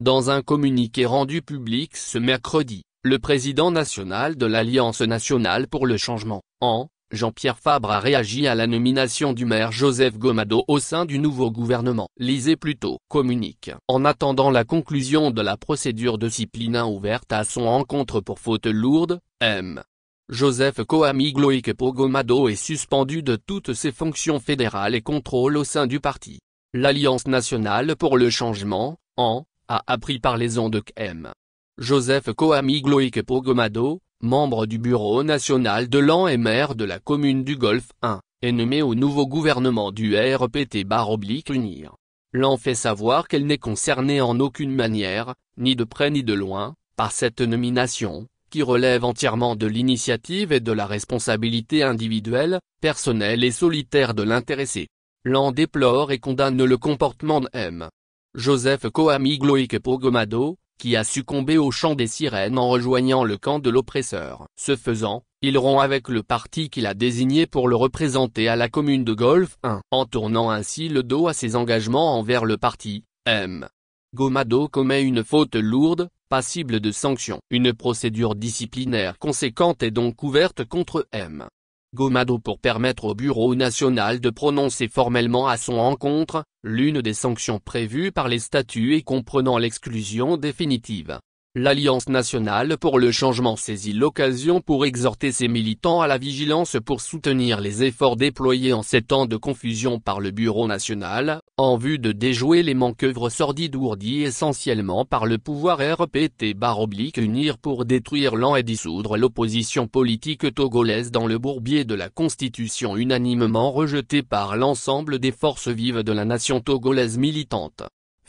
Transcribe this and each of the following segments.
Dans un communiqué rendu public ce mercredi, le président national de l'Alliance nationale pour le changement, Jean-Pierre Fabre a réagi à la nomination du maire Joseph Gomado au sein du nouveau gouvernement. Lisez plutôt. Communique. En attendant la conclusion de la procédure disciplinaire ouverte à son encontre pour faute lourde, Joseph Koami Gloïkepo Gomado est suspendu de toutes ses fonctions fédérales et contrôle au sein du parti. L'Alliance nationale pour le changement, a appris par les ondes que Joseph Koami Gloïkepo Gomado, membre du bureau national de l'AN et maire de la commune du Golfe 1, est nommé au nouveau gouvernement du RPT-UNIR. L'AN fait savoir qu'elle n'est concernée en aucune manière, ni de près ni de loin, par cette nomination, qui relève entièrement de l'initiative et de la responsabilité individuelle, personnelle et solitaire de l'intéressé. L'AN déplore et condamne le comportement de Joseph Koami Gloïkepo Gomado, qui a succombé au chant des sirènes en rejoignant le camp de l'oppresseur. Ce faisant, il rompt avec le parti qu'il a désigné pour le représenter à la commune de Golfe 1, en tournant ainsi le dos à ses engagements envers le parti. Gomado commet une faute lourde, passible de sanctions. Une procédure disciplinaire conséquente est donc ouverte contre Gomado pour permettre au Bureau national de prononcer formellement à son encontre, l'une des sanctions prévues par les statuts et comprenant l'exclusion définitive. L'Alliance nationale pour le changement saisit l'occasion pour exhorter ses militants à la vigilance pour soutenir les efforts déployés en ces temps de confusion par le Bureau national, en vue de déjouer les manœuvres sordides ourdies essentiellement par le pouvoir RPT-UNIR pour détruire l'AN et dissoudre l'opposition politique togolaise dans le bourbier de la Constitution unanimement rejetée par l'ensemble des forces vives de la nation togolaise militante.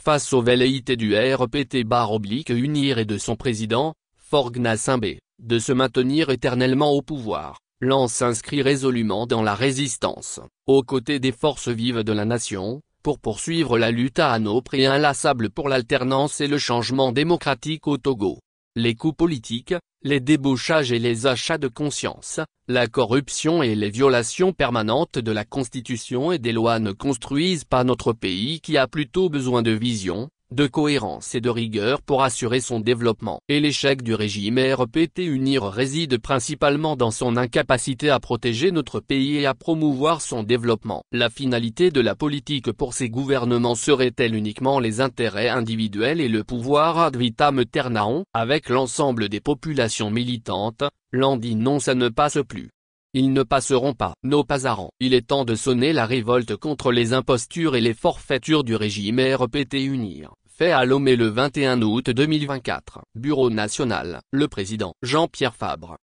Face aux velléités du RPT-UNIR et de son président, Faure Gnassingbé, de se maintenir éternellement au pouvoir, l'AN s'inscrit résolument dans la résistance, aux côtés des forces vives de la nation, pour poursuivre la lutte anopre et inlassable pour l'alternance et le changement démocratique au Togo. Les coups politiques, les débauchages et les achats de conscience, la corruption et les violations permanentes de la Constitution et des lois ne construisent pas notre pays qui a plutôt besoin de vision, de cohérence et de rigueur pour assurer son développement. Et l'échec du régime RPT-UNIR réside principalement dans son incapacité à protéger notre pays et à promouvoir son développement. La finalité de la politique pour ces gouvernements serait-elle uniquement les intérêts individuels et le pouvoir ad vitam aeternam? Avec l'ensemble des populations militantes, l'AN dit non, ça ne passe plus. Ils ne passeront pas. Nos pasarans. Il est temps de sonner la révolte contre les impostures et les forfaitures du régime RPT-UNIR. Fait à Lomé le 21 août 2024. Bureau national. Le président Jean-Pierre Fabre.